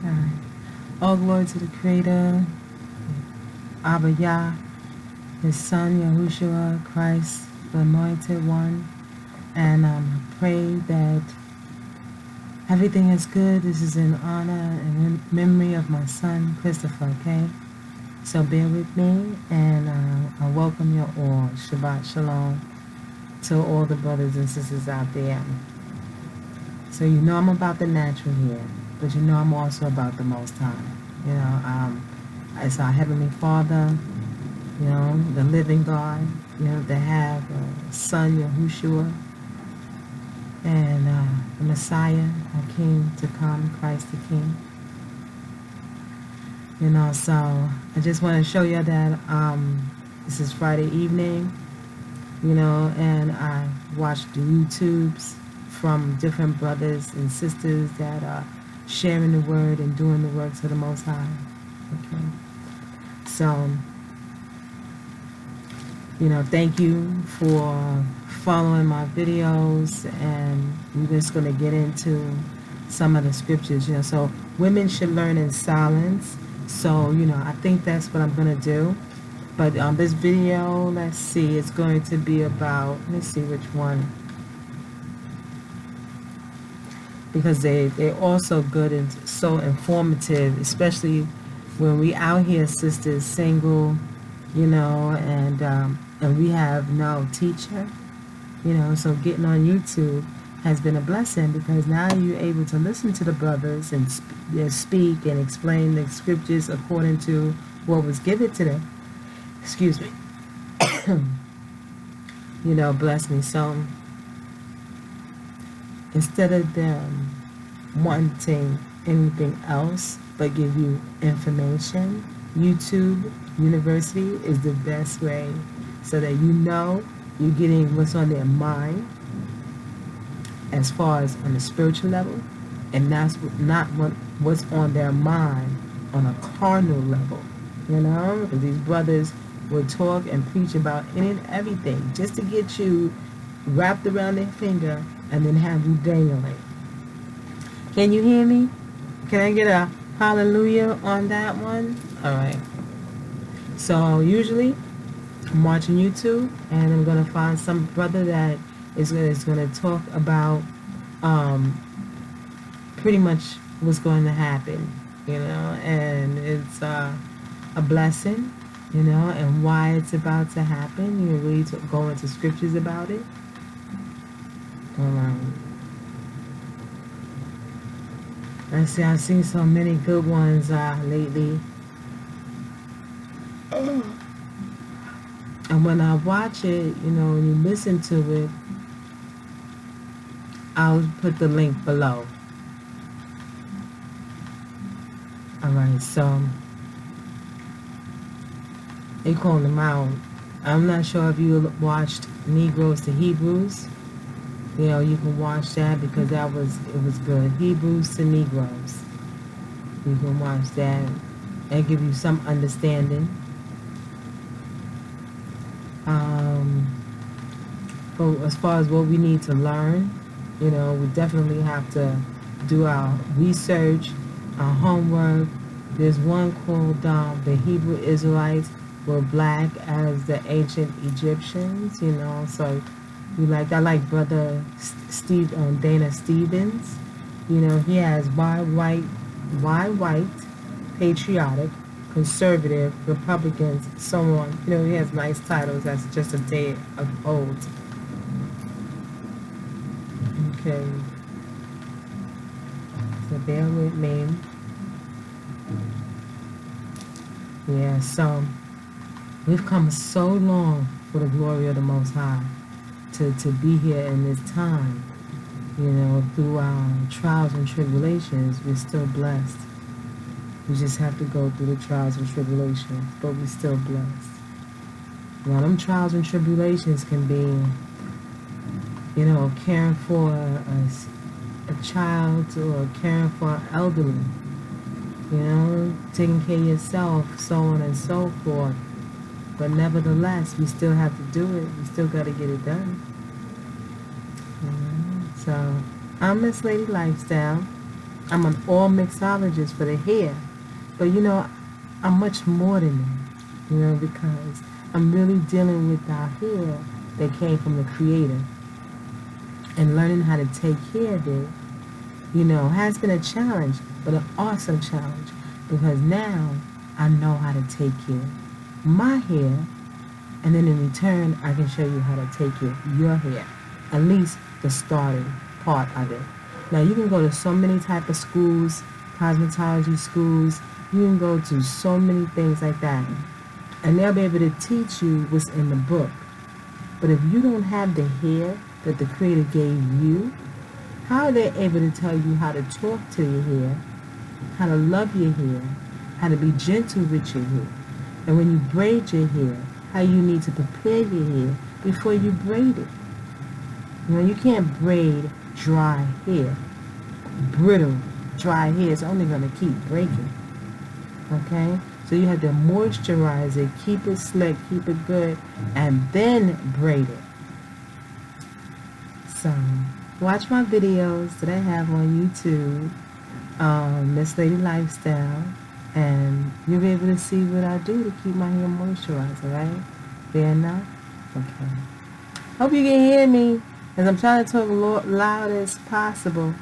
Alright. All glory to the Creator, ABBA, YAH, His Son, Yahushua, Christ, the Anointed One. And I pray that everything is good. This is in honor and in memory of my son, Christopher, okay? So bear with me, and I welcome you all. Shabbat Shalom to all the brothers and sisters out there. So you know I'm about the natural here, but you know I'm also about the Most High. You know, it's our Heavenly Father, you know, the living God, you know, to have a Son, Yahushua, and the Messiah, our King to come, Christ the King. You know, so I just want to show you that this is Friday evening, you know, and I watched the YouTubes from different brothers and sisters that are sharing the word and doing the works of the Most High. Okay. So, you know, thank you for following my videos, and we're just going to get into some of the scriptures. You know, so women should learn in silence. So, you know, I think that's what I'm going to do. But this video, let's see, it's going to be about, let's see which one. Because they're also good and so informative, especially when we out here, sisters, single, you know, and we have no teacher, you know, so getting on YouTube has been a blessing, because now you're able to listen to the brothers and speak and explain the scriptures according to what was given to them. Excuse me. You know, bless me. So instead of them wanting anything else but give you information, YouTube University is the best way, so that you know you're getting what's on their mind as far as on the spiritual level, and that's not what's on their mind on a carnal level, you know, because these brothers will talk and preach about any and everything just to get you wrapped around their finger and then have you dangling. Can you hear me? Can I get a hallelujah on that one? All right. So usually I'm watching YouTube, and I'm going to find some brother that is going to talk about pretty much what's going to happen, you know, and it's a blessing, you know, and why it's about to happen. You really go into scriptures about it. I've seen so many good ones lately. And when I watch it, you know, when you listen to it, I'll put the link below. Alright, so they call them out. I'm not sure if you watched Negroes to Hebrews. You know, you can watch that, because it was good. Hebrews to Negroes. You can watch that. That give you some understanding. But as far as what we need to learn, you know, we definitely have to do our research, our homework. There's one called the Hebrew Israelites were black as the ancient Egyptians, you know, so I like Brother Dana Stevens. You know, he has why white, patriotic, conservative, Republicans, so on. You know, he has nice titles. That's just a day of old. Okay. So bear with me. Yeah, so we've come so long for the glory of the Most High to be here in this time. You know, through our trials and tribulations, we're still blessed. We just have to go through the trials and tribulations, but we're still blessed. Now, them trials and tribulations can be, you know, caring for a child, or caring for an elderly, you know, taking care of yourself, so on and so forth. But nevertheless, we still have to do it. We still got to get it done. So, I'm Miss Lady Lifestyle. I'm an all mixologist for the hair. But you know, I'm much more than that. You know, because I'm really dealing with our hair that came from the Creator. And learning how to take care of it, you know, has been a challenge, but an awesome challenge. Because now I know how to take care of my hair, and then in return I can show you how to take care of your hair. At least the starting part of it. Now you can go to so many type of schools, cosmetology schools, you can go to so many things like that. And they'll be able to teach you what's in the book. But if you don't have the hair that the Creator gave you, how are they able to tell you how to talk to your hair, how to love your hair, how to be gentle with your hair? And when you braid your hair, how you need to prepare your hair before you braid it. You know, you can't braid dry hair. Brittle, dry hair is only going to keep breaking. Okay? So you have to moisturize it, keep it slick, keep it good, and then braid it. So, watch my videos that I have on YouTube, Miss Lady Lifestyle, and you'll be able to see what I do to keep my hair moisturized, alright? Fair enough? Okay. Hope you can hear me, as I'm trying to talk loud as possible.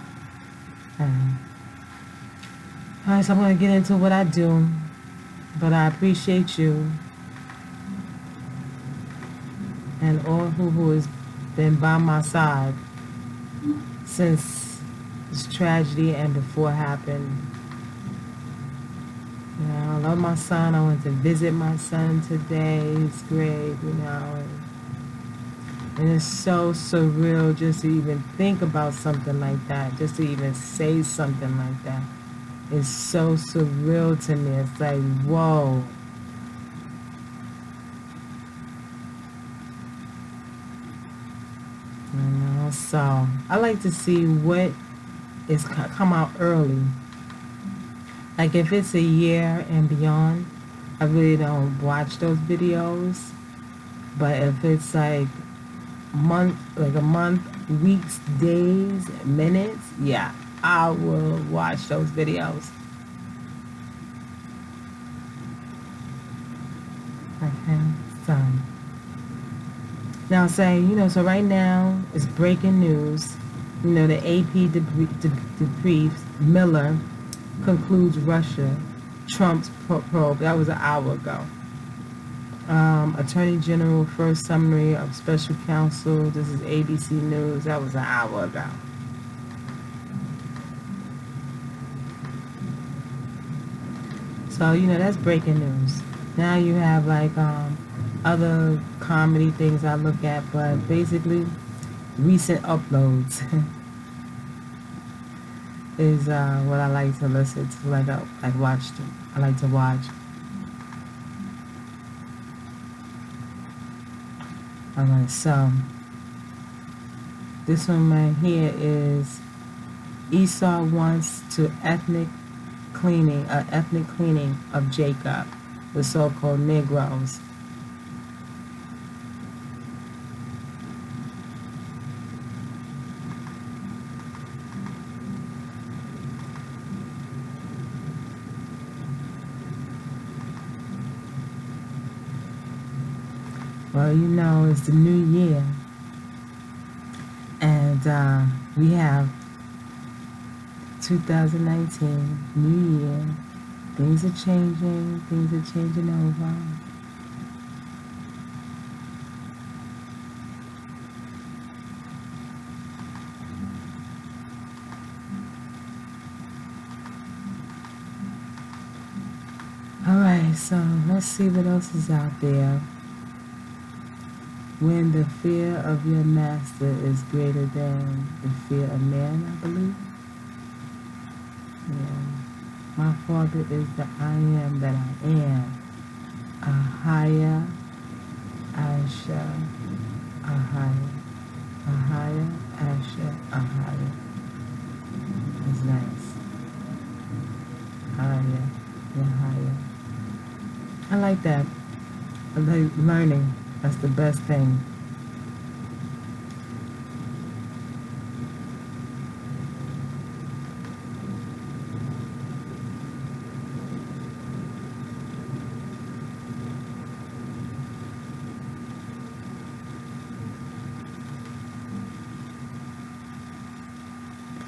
Alright, so I'm going to get into what I do, but I appreciate you and all who has been by my side since this tragedy and before it happened. You know, I love my son. I went to visit my son today. He's great, you know. And it's so surreal just to even think about something like that, just to even say something like that. It's so surreal to me. It's like, whoa. You know, so I like to see what is come out early. Like if it's a year and beyond, I really don't watch those videos. But if it's like a month, weeks, days, minutes, yeah, I will watch those videos. Okay, so now say, you know, so right now it's breaking news. You know, the AP debriefs Miller concludes Russia, Trump's probe. That was an hour ago. Attorney General first summary of special counsel. This is ABC News. That was an hour ago. So, you know, that's breaking news. Now you have like other comedy things I look at, but basically recent uploads is what I like to listen to, like watch them. I like to watch. Alright, so this one right here is Esau wants to ethnic cleaning of Jacob, the so-called Negroes. Well, you know, it's the new year, and we have 2019, new year. Things are changing over. Alright, so let's see what else is out there. When the fear of your master is greater than the fear of man, I believe. Yeah. My Father is the I am that I am. Ahaya, Asha, Ahaya. Ahaya, Asha, Ahaya. It's nice. Ahaya, Ahaya. I like that. I like learning. That's the best thing.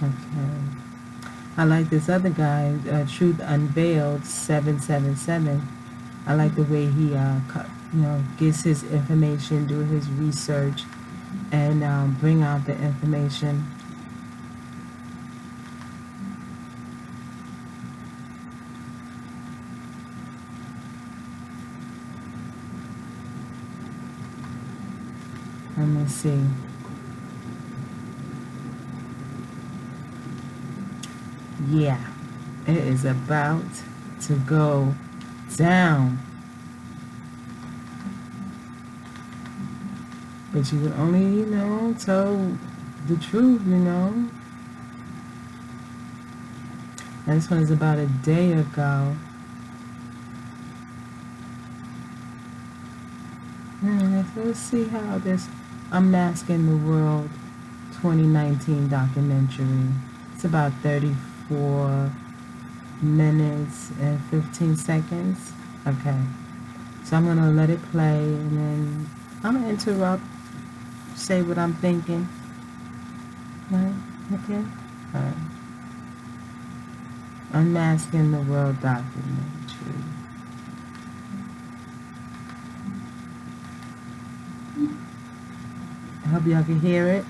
Okay. I like this other guy, Truth Unveiled 777. I like the way he, gets his information, do his research, and bring out the information. Let me see. Yeah, it is about to go down. But you can only, tell the truth, And this one is about a day ago. Let's see how this Unmasking the World 2019 documentary. It's about 34 minutes and 15 seconds. Okay. So I'm going to let it play, and then I'm going to interrupt, say what I'm thinking. Right? Okay? All right. Unmasking the World documentary. I hope y'all can hear it.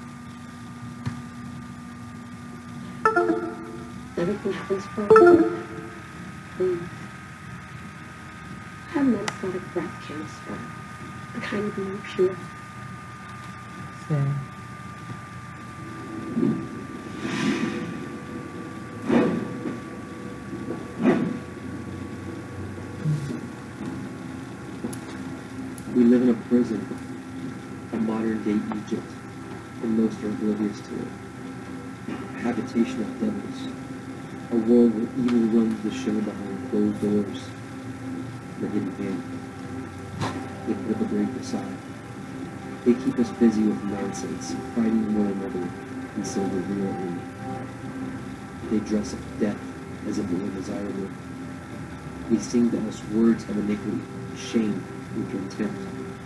Everything happens for a reason. Please. Have metastatic breast cancer. The kind of being pure. So. We live in a prison, a modern-day Egypt, and most are oblivious to it. A habitation of devils, a world where evil runs the show behind closed doors. The hidden hand. They put the brave aside. They keep us busy with nonsense, fighting one another instead of the real enemy. They dress up death as if it were desirable. They sing to us words of iniquity, shame, and contempt,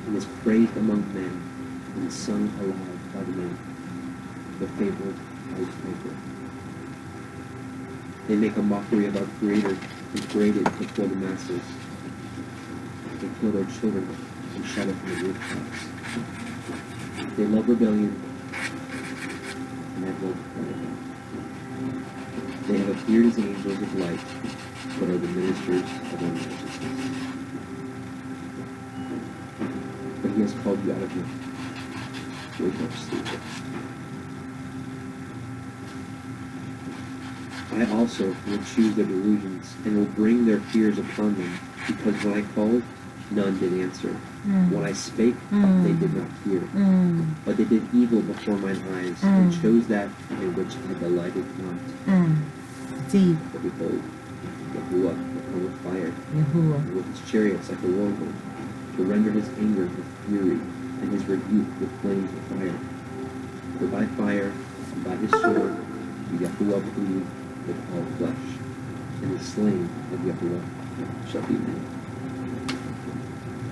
and is praised among men and sung aloud by the men, the fabled ice maker. They make a mockery of our Creator and parade it before the masses. They kill their children and shout it from the rooftops. They love rebellion and have multiplied. They have appeared as angels of light, but are the ministers of unrighteousness. But he has called you out of him. Wake up, sleeper. I also will choose their delusions, and will bring their fears upon them, because when I called, none did answer. When I spake, they did not hear. But they did evil before mine eyes, and chose that in which I delighted not. Deep. But behold, Yahuwah will come with fire, Yahuwah. and with his chariots like a whirlwind, to render his anger with fury, and his rebuke with flames of fire. For by fire, and by his sword, will Yahuwah plead with all flesh, and the slain of Yahuwah shall be many.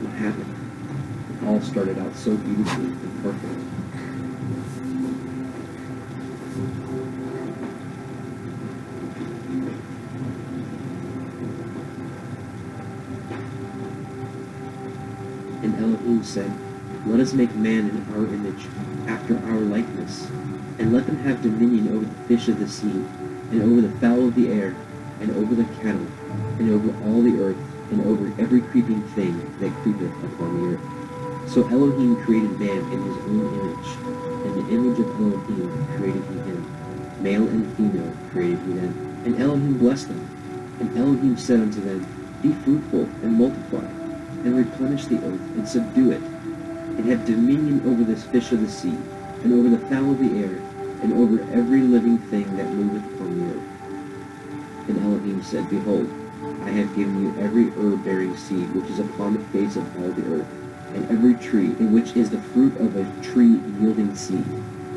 What happened? It all started out so beautifully and perfect. And Elohim said, let us make man in our image, after our likeness, and let them have dominion over the fish of the sea, and over the fowl of the air, and over the cattle, and over all the earth, and over every creeping thing that creepeth upon the earth. So Elohim created man in his own image. In the image of Elohim created he him. Male and female created he them. And Elohim blessed them. And Elohim said unto them, be fruitful, and multiply, and replenish the earth, and subdue it, and have dominion over this fish of the sea, and over the fowl of the air, and over every living thing that moveth upon the earth. And Elohim said, behold, I have given you every herb-bearing seed which is upon the face of all the earth, and every tree in which is the fruit of a tree yielding seed.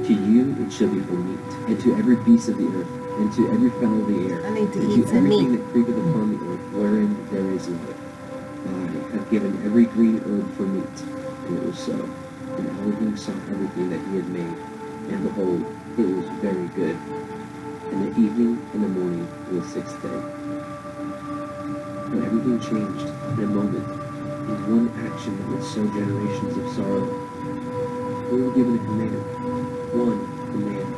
To you it shall be for meat, and to every beast of the earth, and to every fowl of the air, I need to and eat to some everything meat. that creepeth upon the earth, wherein there is life. I have given every green herb for meat. And it was so. And Elohim saw everything that he had made, and behold, it was very good. and the evening and the morning on the sixth day. But everything changed in a moment, in one action that would sow generations of sorrow. We were given a command, one command.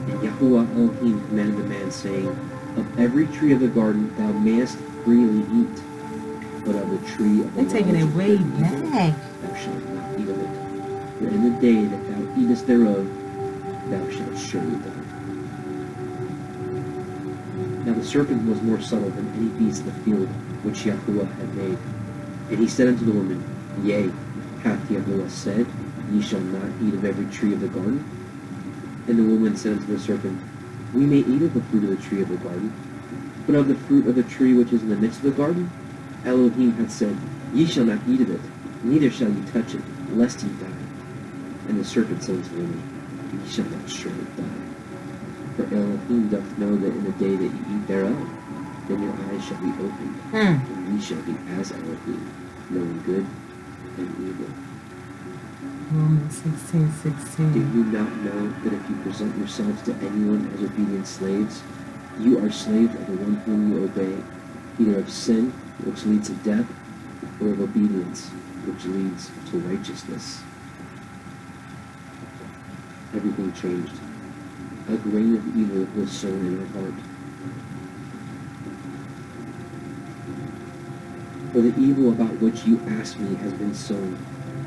And Yahuwah Elohim commanded the man, saying, Of every tree of the garden thou mayest freely eat, but of the tree of the They're taking it way back. thou shalt not eat of it. For in the day that thou eatest thereof, thou shalt surely die. Now the serpent was more subtle than any beast of the field which Yahuwah had made. And he said unto the woman, Yea, hath Yahuwah said, Ye shall not eat of every tree of the garden? And the woman said unto the serpent, We may eat of the fruit of the tree of the garden, but of the fruit of the tree which is in the midst of the garden, Elohim hath said, Ye shall not eat of it, neither shall ye touch it, lest ye die. And the serpent said unto the woman, Ye shall not surely die. For Elohim doth know that in the day that ye eat thereof, then your eyes shall be opened, and ye shall be as Elohim, knowing good and evil. Romans 16:16. Do you not know that if you present yourselves to anyone as obedient slaves, you are slaves of the one whom you obey, either of sin, which leads to death, or of obedience, which leads to righteousness? Everything changed. A grain of evil was sown in our heart. For the evil about which you ask me has been sown,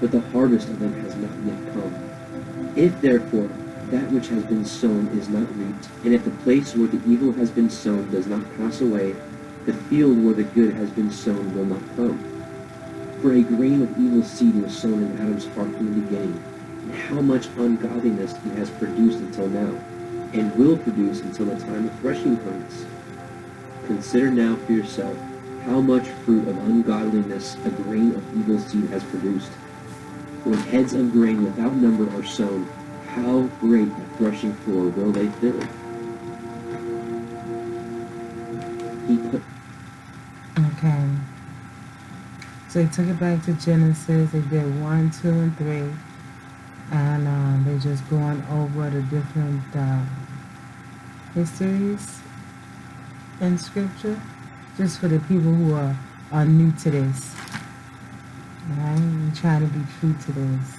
but the harvest of it has not yet come. If therefore that which has been sown is not reaped, and if the place where the evil has been sown does not pass away, the field where the good has been sown will not come. For a grain of evil seed was sown in Adam's heart from the beginning, and how much ungodliness it has produced until now, and will produce until the time of threshing comes. Consider now for yourself how much fruit of ungodliness a grain of evil seed has produced. When heads of grain without number are sown, how great a threshing floor will they fill? Okay. So they took it back to Genesis. They did 1, 2, and 3. And they're just going over the different histories in Scripture, just for the people who are new to this. Alright? And try to be true to this.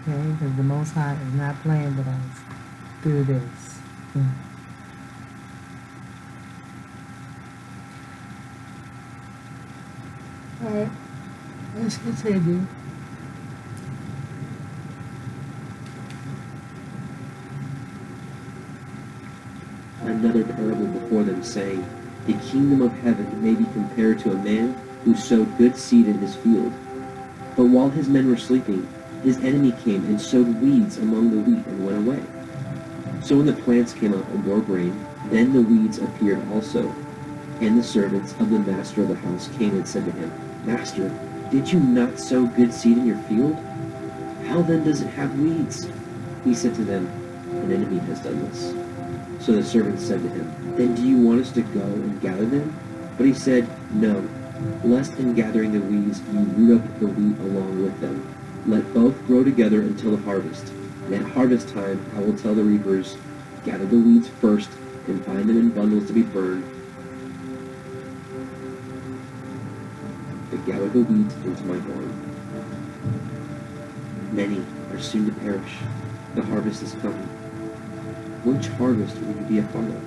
Okay? Because the Most High is not playing with us through this. Alright. Let's continue. Another parable before them, saying, The kingdom of heaven may be compared to a man who sowed good seed in his field. But while his men were sleeping, his enemy came and sowed weeds among the wheat and went away. So when the plants came up and bore grain, then the weeds appeared also. And the servants of the master of the house came and said to him, Master, did you not sow good seed in your field? How then does it have weeds? He said to them, An enemy has done this. So the servants said to him, Then do you want us to go and gather them? But he said, No, lest in gathering the weeds you root up the wheat along with them. Let both grow together until the harvest. And at harvest time I will tell the reapers, Gather the weeds first, and bind them in bundles to be burned, but gather the wheat into my barn. Many are soon to perish. The harvest is coming. Which harvest will you be a part of?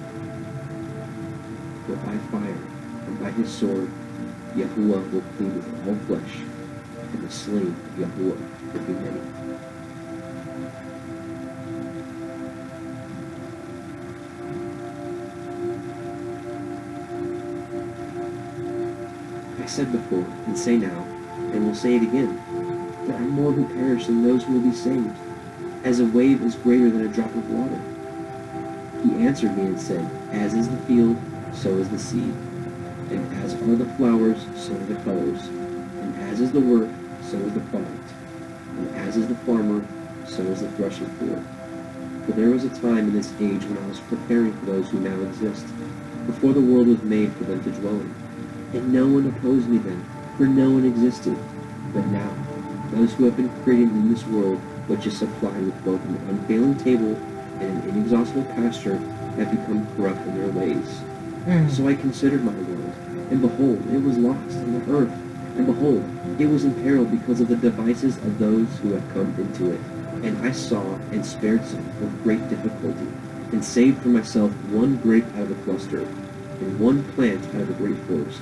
For by fire and by his sword Yahuwah will plead with all flesh, and the slain of Yahuwah will be many. I said before, and say now, and will say it again, there are more who perish than those who will be saved, as a wave is greater than a drop of water. He answered me and said, As is the field, so is the seed. And as are the flowers, so are the colors. And as is the work, so is the product. And as is the farmer, so is the threshing floor. For there was a time in this age when I was preparing for those who now exist, before the world was made for them to dwell in. And no one opposed me then, for no one existed. But now, those who have been created in this world which is supplied with both an unfailing table and an inexhaustible pasture, have become corrupt in their ways. So I considered my world, and behold, it was lost, and the earth, and behold, it was in peril because of the devices of those who had come into it. And I saw and spared some with great difficulty, and saved for myself one grape out of a cluster, and one plant out of a great forest.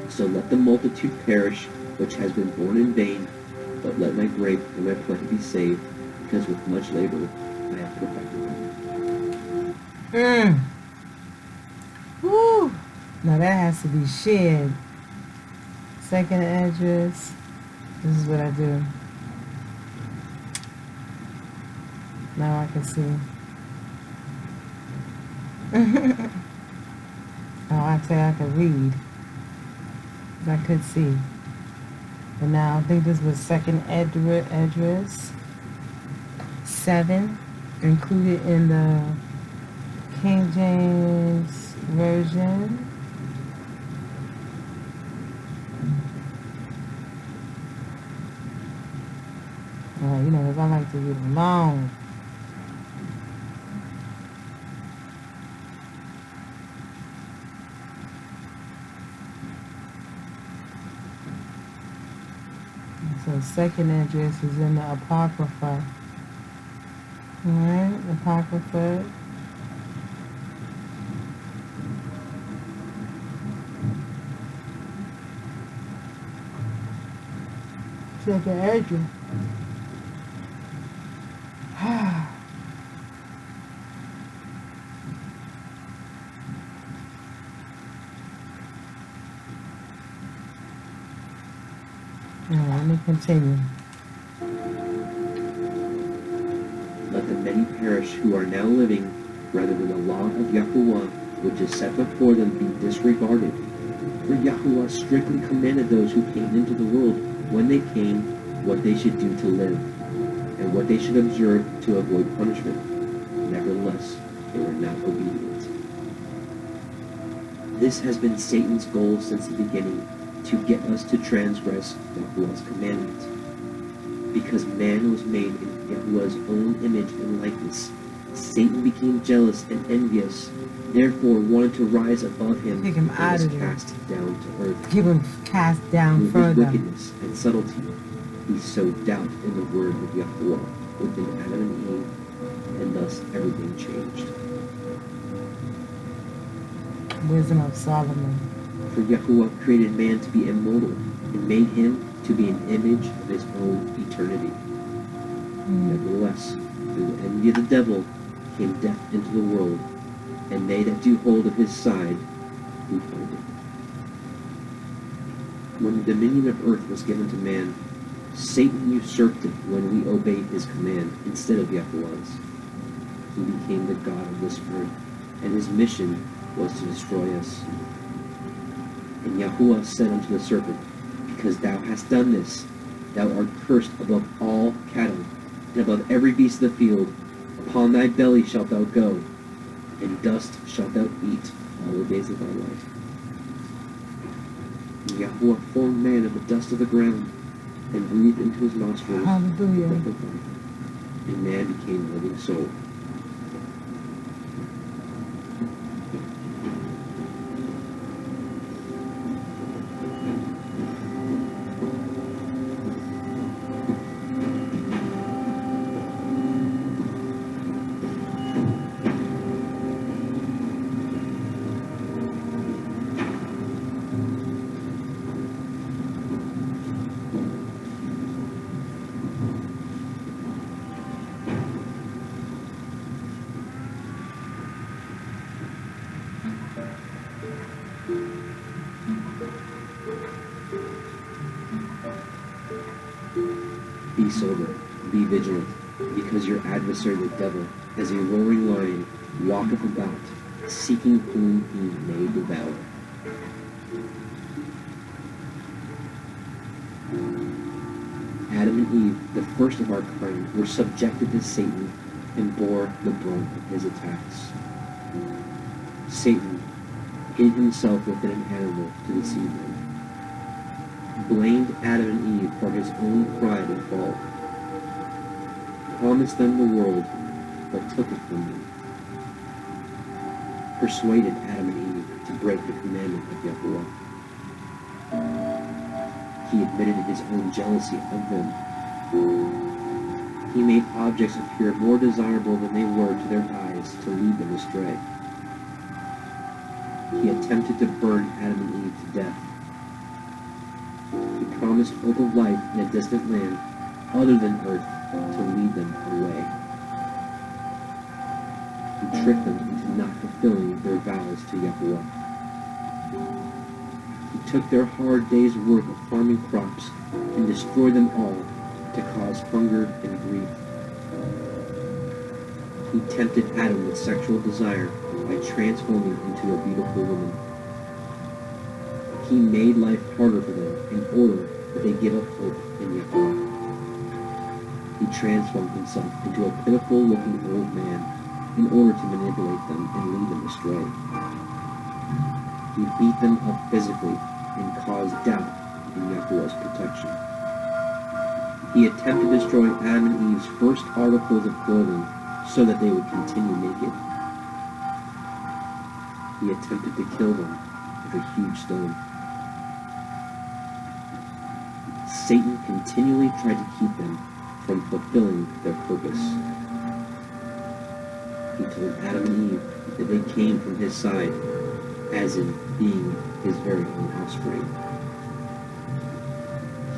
So let the multitude perish, which has been born in vain, but let my grape and my plant be saved, because with much labor I have perfected them. Woo! Now that has to be shared. Second address. This is what I do. Now I can see. Oh, I say I could read. 'Cause I could see. But now I think this was second address. 7. Included in the King James Version. You know, because I like to read long. So second address is in the Apocrypha. Alright, Apocrypha. Second address. Let me continue. Let the many perish who are now living, rather than the law of Yahuwah, which is set before them, be disregarded. For Yahuwah strictly commanded those who came into the world, when they came, what they should do to live, and what they should observe to avoid punishment. Nevertheless, they were not obedient. This has been Satan's goal since the beginning, to get us to transgress Yahuwah's commandment. Because man was made in Yahuwah's own image and likeness, Satan became jealous and envious, therefore wanted to rise above him, Take him and out was of there. cast down to earth. Keep him cast down Through his further. wickedness and subtlety, he sowed doubt in the word of Yahuwah within Adam and Eve, and thus everything changed. Wisdom of Solomon. For Yahuwah created man to be immortal, and made him to be an image of his own eternity. Nevertheless, through the envy of the devil came death into the world, and they that do hold of his side do find it. When the dominion of earth was given to man, Satan usurped it when we obeyed his command instead of Yahuwah's. He became the god of this earth, and his mission was to destroy us. And Yahuwah said unto the serpent, Because thou hast done this, thou art cursed above all cattle, and above every beast of the field. Upon thy belly shalt thou go, and dust shalt thou eat all the days of thy life. And Yahuwah formed man of the dust of the ground, and breathed into his nostrils the Hallelujah. breath of life, and man became a living soul. Be sober, be vigilant, because your adversary the devil, as a roaring lion, walketh about, seeking whom he may devour. Adam and Eve, the first of our kind, were subjected to Satan and bore the brunt of his attacks. Satan hid himself within an animal to deceive them, blamed Adam and Eve for his own pride and fall. promised them the world, but took it from them. Persuaded Adam and Eve to break the commandment of Yahuwah. He admitted his own jealousy of them. He made objects appear more desirable than they were to their eyes to lead them astray. He attempted to burn Adam and Eve to death. He promised hope of life in a distant land other than earth to lead them away. He tricked them into not fulfilling their vows to Yahuwah. He took their hard day's work of farming crops and destroyed them all to cause hunger and grief. He tempted Adam with sexual desire by transforming into a beautiful woman. He made life harder for them in order that they give up hope in Yahuwah. He transformed himself into a pitiful-looking old man in order to manipulate them and lead them astray. He beat them up physically and caused doubt in Yahuwah's protection. He attempted to destroy Adam and Eve's first articles of clothing so that they would continue naked. He attempted to kill them with a huge stone. Satan continually tried to keep them from fulfilling their purpose. He told Adam and Eve that they came from his side, as in being his very own offspring.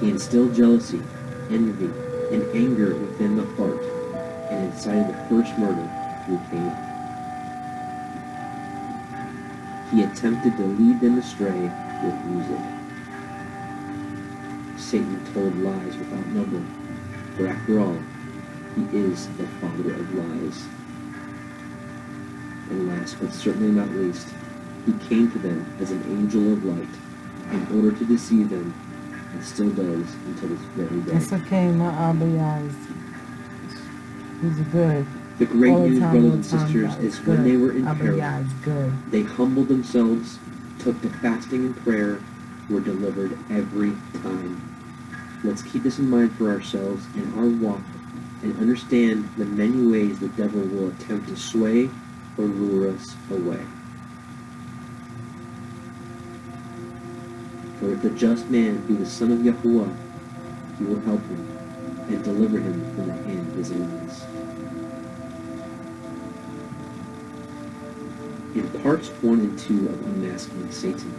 He instilled jealousy, envy, and anger within the heart, and incited the first murder through Cain. He attempted to lead them astray with music. Satan told lies without number, for after all, he is the father of lies. And last but certainly not least, he came to them as an angel of light in order to deceive them, and still does until this very day. It's okay, not ABBA. He's good. The great All the news, time, brothers all and the time, sisters, God, is it's when good. they were in ABBA peril, is good. they humbled themselves, took to fasting and prayer, were delivered every time. Let's keep this in mind for ourselves in our walk and understand the many ways the devil will attempt to sway or lure us away. For if the just man be the son of Yahuwah, he will help him and deliver him from the hand of his enemies. In parts 1 and 2 of Unmasking Satan,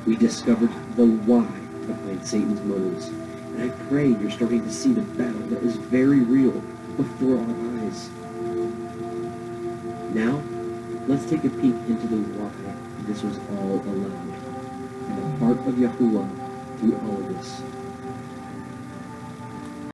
we discovered the why behind Satan's motives, and I pray you're starting to see the battle that is very real before our eyes. Now, let's take a peek into the why this was all allowed, and the heart of Yahuwah through all of this.